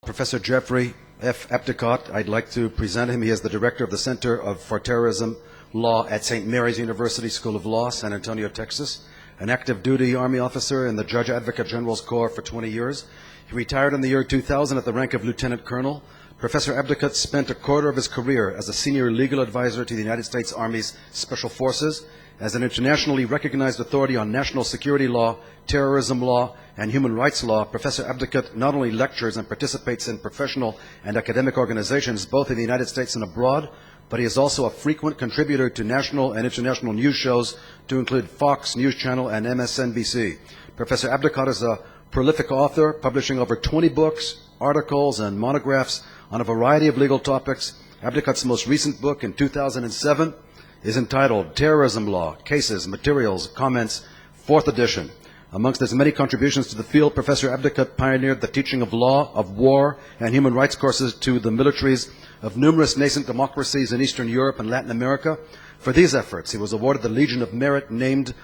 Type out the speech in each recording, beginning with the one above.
Professor Jeffrey F. Addicott. I'd like to present him. He is the director of the Center for Terrorism Law at St. Mary's University School of Law, San Antonio, Texas. An active duty Army officer in the Judge Advocate General's Corps for 20 years. He retired in the year 2000 at the rank of Lieutenant Colonel. Professor Addicott spent a quarter of his career as a senior legal advisor to the United States Army's Special Forces. As an internationally recognized authority on national security law, terrorism law, and human rights law, Professor Addicott not only lectures and participates in professional and academic organizations both in the United States and abroad, but he is also a frequent contributor to national and international news shows to include Fox News Channel and MSNBC. Professor Addicott is a prolific author, publishing over 20 books, articles, and monographs on a variety of legal topics. Addicott's most recent book in 2007 is entitled Terrorism Law, Cases, Materials, Comments, 4th edition. Amongst his many contributions to the field, Professor Addicott pioneered the teaching of law, of war, and human rights courses to the militaries of numerous nascent democracies in Eastern Europe and Latin America. For these efforts, he was awarded the Legion of Merit, named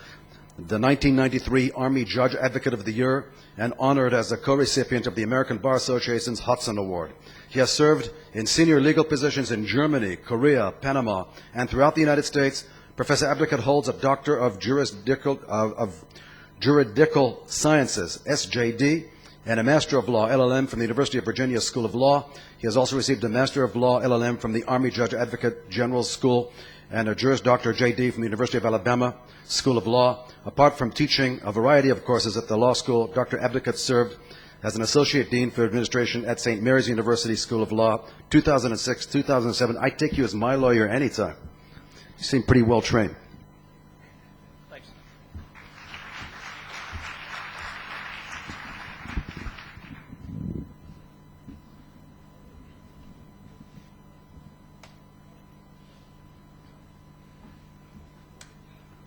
the 1993 Army Judge Advocate of the Year, and honored as a co-recipient of the American Bar Association's Hudson Award. He has served in senior legal positions in Germany, Korea, Panama, and throughout the United States. Professor Addicott holds a Doctor of Juridical Sciences, SJD, and a Master of Law, LLM, from the University of Virginia School of Law. He has also received a Master of Law, LLM, from the Army Judge Advocate General School, and a Juris Doctor, JD, from the University of Alabama School of Law. Apart from teaching a variety of courses at the law school, Dr. Addicott served as an Associate Dean for Administration at St. Mary's University School of Law, 2006, 2007. I take you as my lawyer anytime. You seem pretty well trained. Thanks.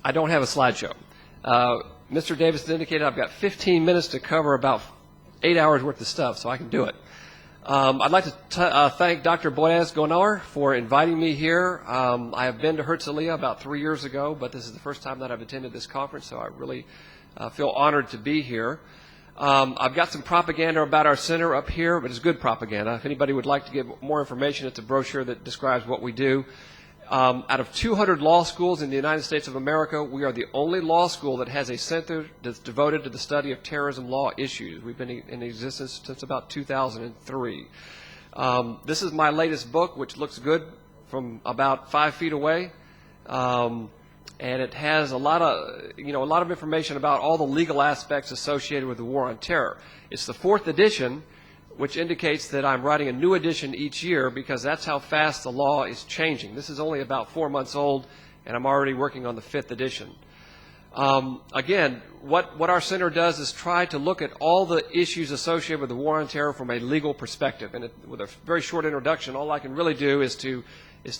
I don't have a slideshow. Mr. Davis indicated I've got 15 minutes to cover about 8 hours worth of stuff, so I can do it. I'd like to thank Dr. Boaz Gonor for inviting me here. I have been to Herzliya about 3 years ago, but this is the first time that I've attended this conference, so I really feel honored to be here. I've got some propaganda about our center up here, but it's good propaganda. If anybody would like to get more information, it's a brochure that describes what we do. Out of 200 law schools in the United States of America, we are the only law school that has a center that's devoted to the study of terrorism law issues. We've been in existence since about 2003. This is my latest book, which looks good from about 5 feet away. And it has a lot of information about all the legal aspects associated with the war on terror. It's the 4th edition, which indicates that I'm writing a new edition each year because that's how fast the law is changing. This is only about 4 months old, and I'm already working on the 5th edition. Again, what our center does is try to look at all the issues associated with the war on terror from a legal perspective. And with a very short introduction, all I can really do is to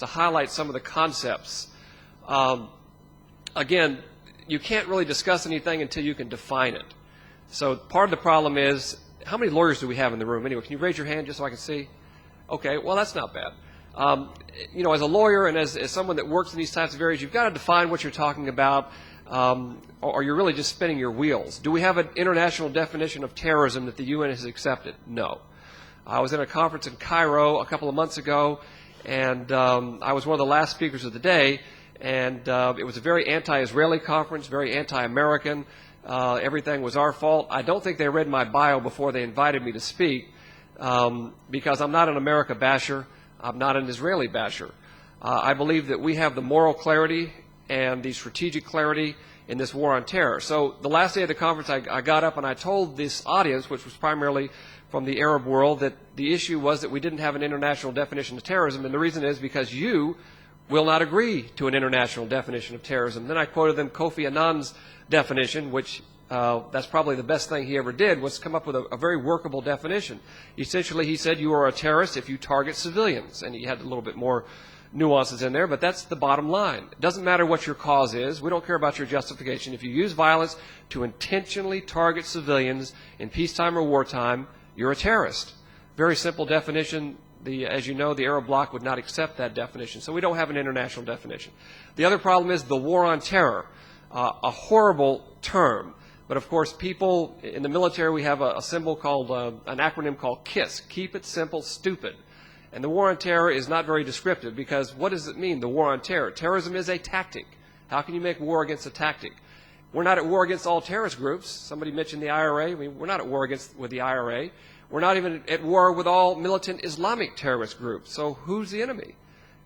highlight some of the concepts. Again, you can't really discuss anything until you can define it. So part of the problem is, how many lawyers do we have in the room? Anyway, can you raise your hand just so I can see? Okay, well, that's not bad. As a lawyer and as someone that works in these types of areas, you've got to define what you're talking about, or you're really just spinning your wheels. Do we have an international definition of terrorism that the UN has accepted? No. I was in a conference in Cairo a couple of months ago, and I was one of the last speakers of the day, and it was a very anti-Israeli conference, very anti-American. Everything was our fault. I don't think they read my bio before they invited me to speak because I'm not an America basher. I'm not an Israeli basher. I believe that we have the moral clarity and the strategic clarity in this war on terror. So the last day of the conference, I got up and I told this audience, which was primarily from the Arab world, that the issue was that we didn't have an international definition of terrorism, and the reason is because you will not agree to an international definition of terrorism. Then I quoted them Kofi Annan's definition, which that's probably the best thing he ever did, was come up with a very workable definition. Essentially, he said you are a terrorist if you target civilians, and he had a little bit more nuances in there, but that's the bottom line. It doesn't matter what your cause is. We don't care about your justification. If you use violence to intentionally target civilians in peacetime or wartime, you're a terrorist. Very simple definition. As you know, the Arab bloc would not accept that definition, so we don't have an international definition. The other problem is the war on terror, a horrible term. But of course, people in the military, we have a symbol called, an acronym called KISS, Keep It Simple, Stupid. And the war on terror is not very descriptive, because what does it mean, the war on terror? Terrorism is a tactic. How can you make war against a tactic? We're not at war against all terrorist groups. Somebody mentioned the IRA. I mean, we're not at war with the IRA. We're not even at war with all militant Islamic terrorist groups. So who's the enemy?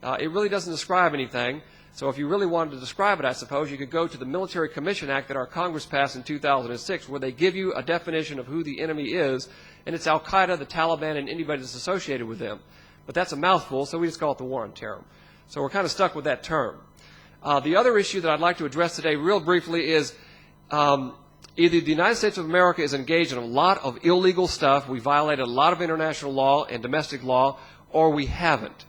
It really doesn't describe anything. So if you really wanted to describe it, I suppose, you could go to the Military Commission Act that our Congress passed in 2006, where they give you a definition of who the enemy is, and it's Al-Qaeda, the Taliban, and anybody that's associated with them. But that's a mouthful, so we just call it the war on terror. So we're kind of stuck with that term. The other issue that I'd like to address today real briefly is either the United States of America is engaged in a lot of illegal stuff, we violated a lot of international law and domestic law, or we haven't.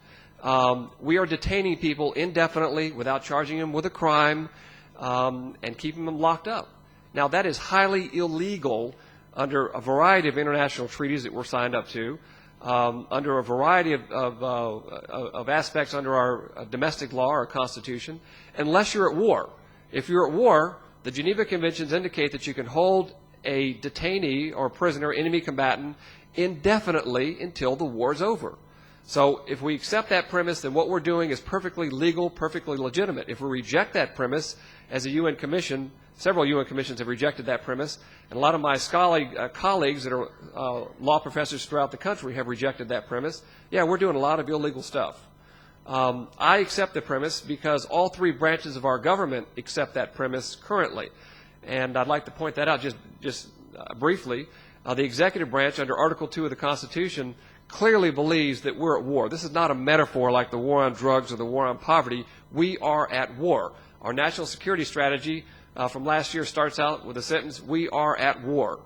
We are detaining people indefinitely without charging them with a crime and keeping them locked up. Now, that is highly illegal under a variety of international treaties that we're signed up to, under a variety of aspects under our domestic law or Constitution, unless you're at war. If you're at war, the Geneva Conventions indicate that you can hold a detainee or prisoner, enemy combatant, indefinitely until the war's over. So if we accept that premise, then what we're doing is perfectly legal, perfectly legitimate. If we reject that premise, as a UN commission, several UN commissions have rejected that premise, and a lot of my colleagues that are law professors throughout the country have rejected that premise, yeah, we're doing a lot of illegal stuff. I accept the premise because all three branches of our government accept that premise currently. And I'd like to point that out just briefly. The executive branch, under Article 2 of the Constitution, clearly believes that we're at war. This is not a metaphor like the war on drugs or the war on poverty. We are at war. Our national security strategy from last year starts out with the sentence, "We are at war."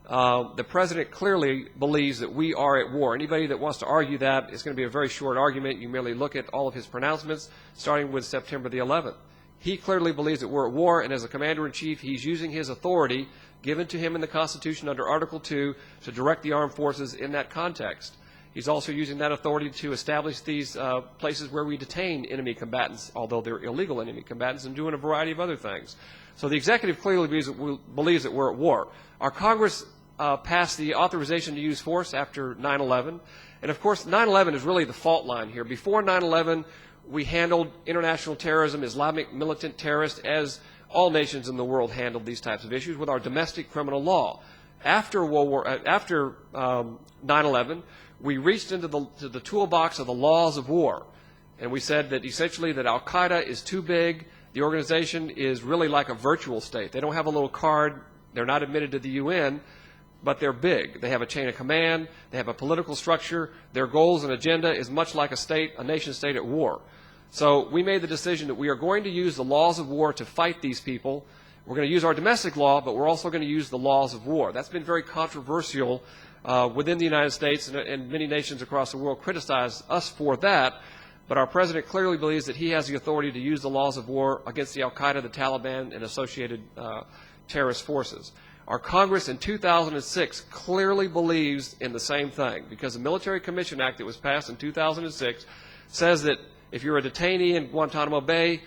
The President clearly believes that we are at war. Anybody that wants to argue that, it's going to be a very short argument. You merely look at all of his pronouncements, starting with September the 11th. He clearly believes that we're at war, and as a commander-in-chief, he's using his authority given to him in the Constitution under Article 2 to direct the armed forces in that context. He's also using that authority to establish these places where we detain enemy combatants, although they're illegal enemy combatants, and doing a variety of other things. So the executive clearly believes that we're at war. Our Congress passed the authorization to use force after 9/11. And of course, 9/11 is really the fault line here. Before 9/11, we handled international terrorism, Islamic militant terrorists, as all nations in the world handled these types of issues with our domestic criminal law. After 9/11, we reached into the toolbox of the laws of war, and we said that essentially that Al-Qaeda is too big. The organization is really like a virtual state. They don't have a little card. They're not admitted to the UN, but they're big. They have a chain of command. They have a political structure. Their goals and agenda is much like a nation state at war. So we made the decision that we are going to use the laws of war to fight these people. We're going to use our domestic law, but we're also going to use the laws of war. That's been very controversial within the United States, and many nations across the world criticize us for that. But our president clearly believes that he has the authority to use the laws of war against the Al-Qaeda, the Taliban, and associated terrorist forces. Our Congress in 2006 clearly believes in the same thing, because the Military Commission Act that was passed in 2006 says that if you're a detainee in Guantanamo Bay,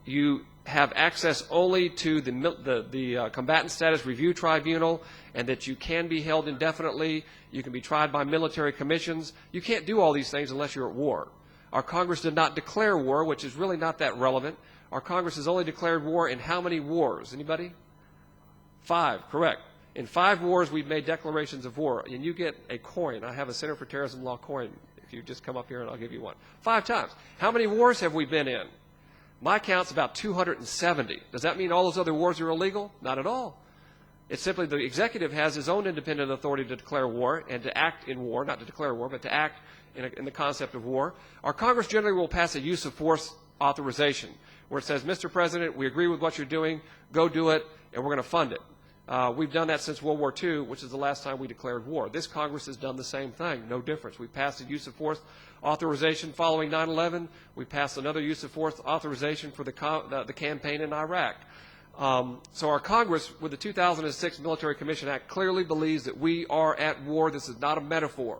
you have access only to the Combatant Status Review Tribunal, and that you can be held indefinitely. You can be tried by military commissions. You can't do all these things unless you're at war. Our Congress did not declare war, which is really not that relevant. Our Congress has only declared war in how many wars? Anybody? 5, correct. In 5 wars, we've made declarations of war, and you get a coin. I have a Center for Terrorism Law coin. If you just come up here and I'll give you one. 5 times. How many wars have we been in? My count's about 270. Does that mean all those other wars are illegal? Not at all. It's simply the executive has his own independent authority to declare war and to act in war, not to declare war, but to act in the concept of war. Our Congress generally will pass a use of force authorization where it says, Mr. President, we agree with what you're doing, go do it, and we're going to fund it. We've done that since World War II, which is the last time we declared war. This Congress has done the same thing, no difference. We passed a use of force authorization following 9/11. We passed another use of force authorization for the campaign in Iraq. So our Congress, with the 2006 Military Commission Act, clearly believes that we are at war. This is not a metaphor.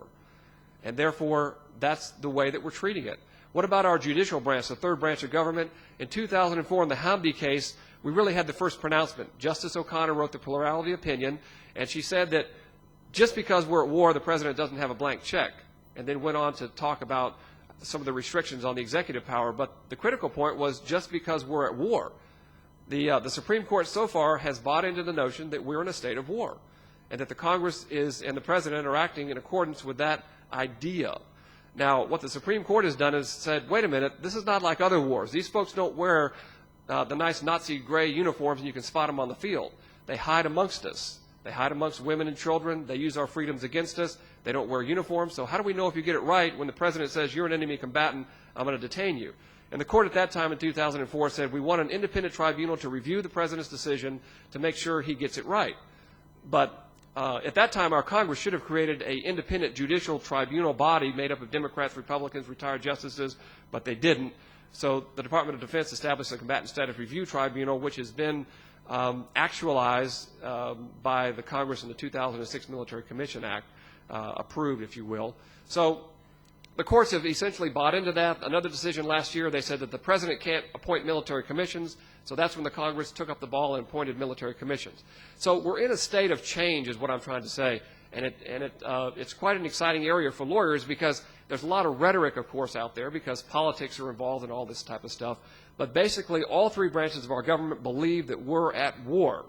And therefore, that's the way that we're treating it. What about our judicial branch, the third branch of government? In 2004, in the Hamdi case, we really had the first pronouncement. Justice O'Connor wrote the plurality opinion, and she said that just because we're at war, the president doesn't have a blank check, and then went on to talk about some of the restrictions on the executive power. But the critical point was just because we're at war. The Supreme Court so far has bought into the notion that we're in a state of war, and that the Congress and the president are acting in accordance with that idea. Now, what the Supreme Court has done is said, wait a minute, this is not like other wars. These folks don't wear the nice Nazi gray uniforms and you can spot them on the field. They hide amongst us. They hide amongst women and children. They use our freedoms against us. They don't wear uniforms. So how do we know if you get it right when the president says you're an enemy combatant, I'm going to detain you? And the court at that time in 2004 said we want an independent tribunal to review the president's decision to make sure he gets it right. But at that time, our Congress should have created an independent judicial tribunal body made up of Democrats, Republicans, retired justices, but they didn't. So the Department of Defense established the Combatant Status Review Tribunal, which has been actualized by the Congress in the 2006 Military Commission Act, approved, if you will. So the courts have essentially bought into that. Another decision last year, they said that the president can't appoint military commissions, so that's when the Congress took up the ball and appointed military commissions. So we're in a state of change is what I'm trying to say, and it's quite an exciting area for lawyers because there's a lot of rhetoric, of course, out there because politics are involved in all this type of stuff. But basically, all three branches of our government believe that we're at war.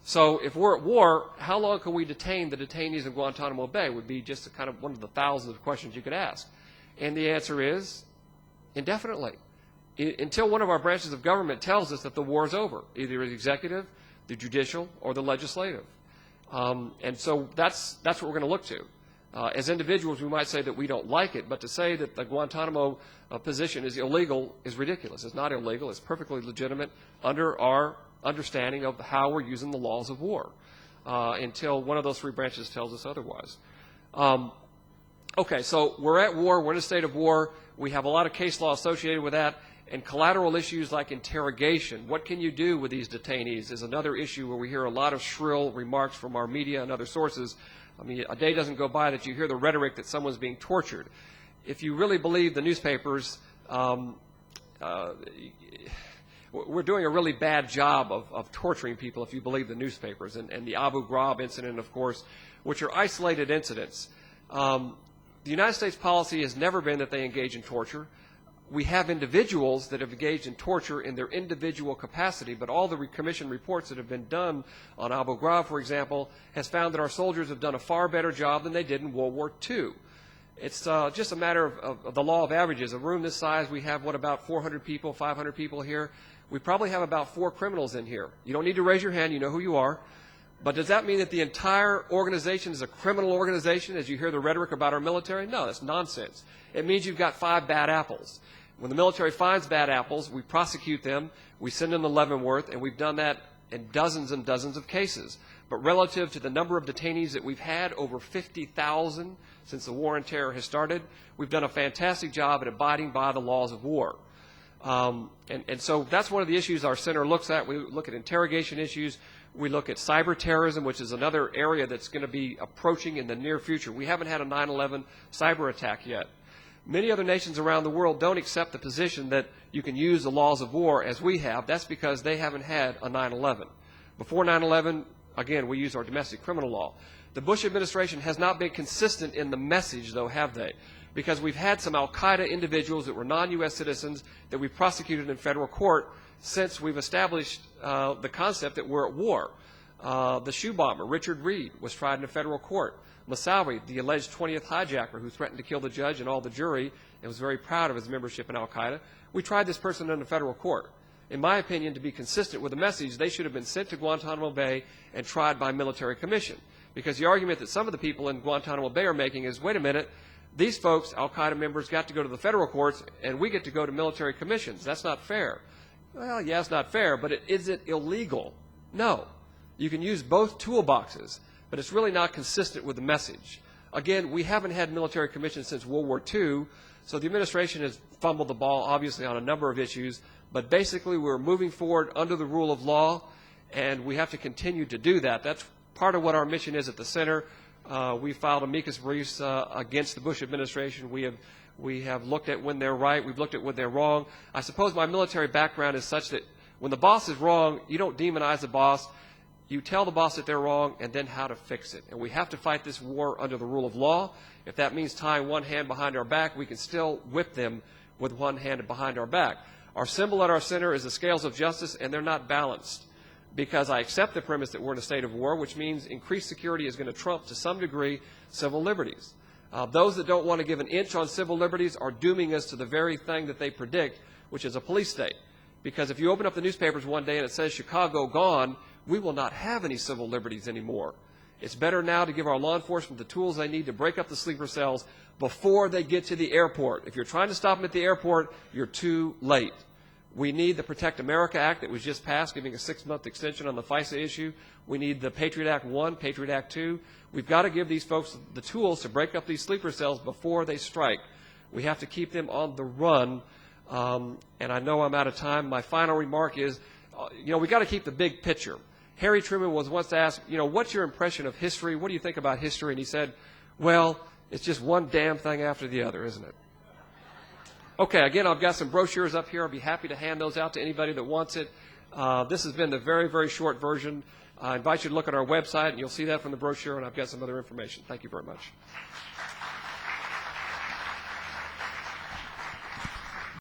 So if we're at war, how long can we detain the detainees in Guantanamo Bay would be just a kind of one of the thousands of questions you could ask. And the answer is indefinitely, until one of our branches of government tells us that the war is over, either the executive, the judicial, or the legislative. And so that's what we're going to look to. As individuals, we might say that we don't like it, but to say that the Guantanamo position is illegal is ridiculous. It's not illegal. It's perfectly legitimate under our understanding of how we're using the laws of war until one of those three branches tells us otherwise. Okay, so we're at war. We're in a state of war. We have a lot of case law associated with that. And collateral issues like interrogation, what can you do with these detainees, is another issue where we hear a lot of shrill remarks from our media and other sources. I mean, a day doesn't go by that you hear the rhetoric that someone's being tortured. If you really believe the newspapers, we're doing a really bad job of torturing people if you believe the newspapers. And the Abu Ghraib incident, of course, which are isolated incidents. The United States policy has never been that they engage in torture. We have individuals that have engaged in torture in their individual capacity, but all the commission reports that have been done on Abu Ghraib, for example, has found that our soldiers have done a far better job than they did in World War II. It's just a matter of the law of averages. A room this size, we have, what, about 400 people, 500 people here. We probably have about 4 criminals in here. You don't need to raise your hand. You know who you are. But does that mean that the entire organization is a criminal organization, as you hear the rhetoric about our military? No, that's nonsense. It means you've got 5 bad apples. When the military finds bad apples, we prosecute them, we send them to Leavenworth, and we've done that in dozens and dozens of cases. But relative to the number of detainees that we've had, over 50,000 since the war on terror has started, we've done a fantastic job at abiding by the laws of war. And so that's one of the issues our center looks at. We look at interrogation issues. We look at cyber terrorism, which is another area that's going to be approaching in the near future. We haven't had a 9/11 cyber attack yet. Many other nations around the world don't accept the position that you can use the laws of war as we have. That's because they haven't had a 9/11. Before 9/11, again, we use our domestic criminal law. The Bush administration has not been consistent in the message, though, have they? Because we've had some al-Qaeda individuals that were non-U.S. citizens that we've prosecuted in federal court since we've established the concept that we're at war. The shoe bomber, Richard Reed, was tried in a federal court. Moussaoui, the alleged 20th hijacker who threatened to kill the judge and all the jury and was very proud of his membership in al-Qaeda, we tried this person in a federal court. In my opinion, to be consistent with the message, they should have been sent to Guantanamo Bay and tried by military commission. Because the argument that some of the people in Guantanamo Bay are making is, wait a minute, these folks, al-Qaeda members, got to go to the federal courts and we get to go to military commissions. That's not fair. Well, yeah, it's not fair, but is it illegal? No. You can use both toolboxes, but it's really not consistent with the message. Again, we haven't had military commissions since World War II, so the administration has fumbled the ball, obviously, on a number of issues, but basically we're moving forward under the rule of law, and we have to continue to do that. That's part of what our mission is at the center. We filed amicus briefs against the Bush administration. We have looked at when they're right. We've looked at when they're wrong. I suppose my military background is such that When the boss is wrong, you don't demonize the boss. You tell the boss that they're wrong and then how to fix it. And we have to fight this war under the rule of law. If that means tying one hand behind our back, we can still whip them with one hand behind our back. Our symbol at our center is the scales of justice, and they're not balanced, because I accept the premise that we're in a state of war, which means increased security is going to trump, to some degree, civil liberties. Those that don't want to give an inch on civil liberties are dooming us to the very thing that they predict, which is a police state. Because if you open up the newspapers one day and it says Chicago gone, we will not have any civil liberties anymore. It's better now to give our law enforcement the tools they need to break up the sleeper cells before they get to the airport. If you're trying to stop them at the airport, you're too late. We need the Protect America Act that was just passed, giving a 6-month extension on the FISA issue. We need the Patriot Act 1, Patriot Act 2. We've got to give these folks the tools to break up these sleeper cells before they strike. We have to keep them on the run. And I know I'm out of time. My final remark is, we've got to keep the big picture. Harry Truman was once asked, what's your impression of history? What do you think about history? And he said, well, it's just one damn thing after the other, isn't it? Okay, again, I've got some brochures up here. I'll be happy to hand those out to anybody that wants it. This has been the very, very short version. I invite you to look at our website, and you'll see that from the brochure, and I've got some other information. Thank you very much.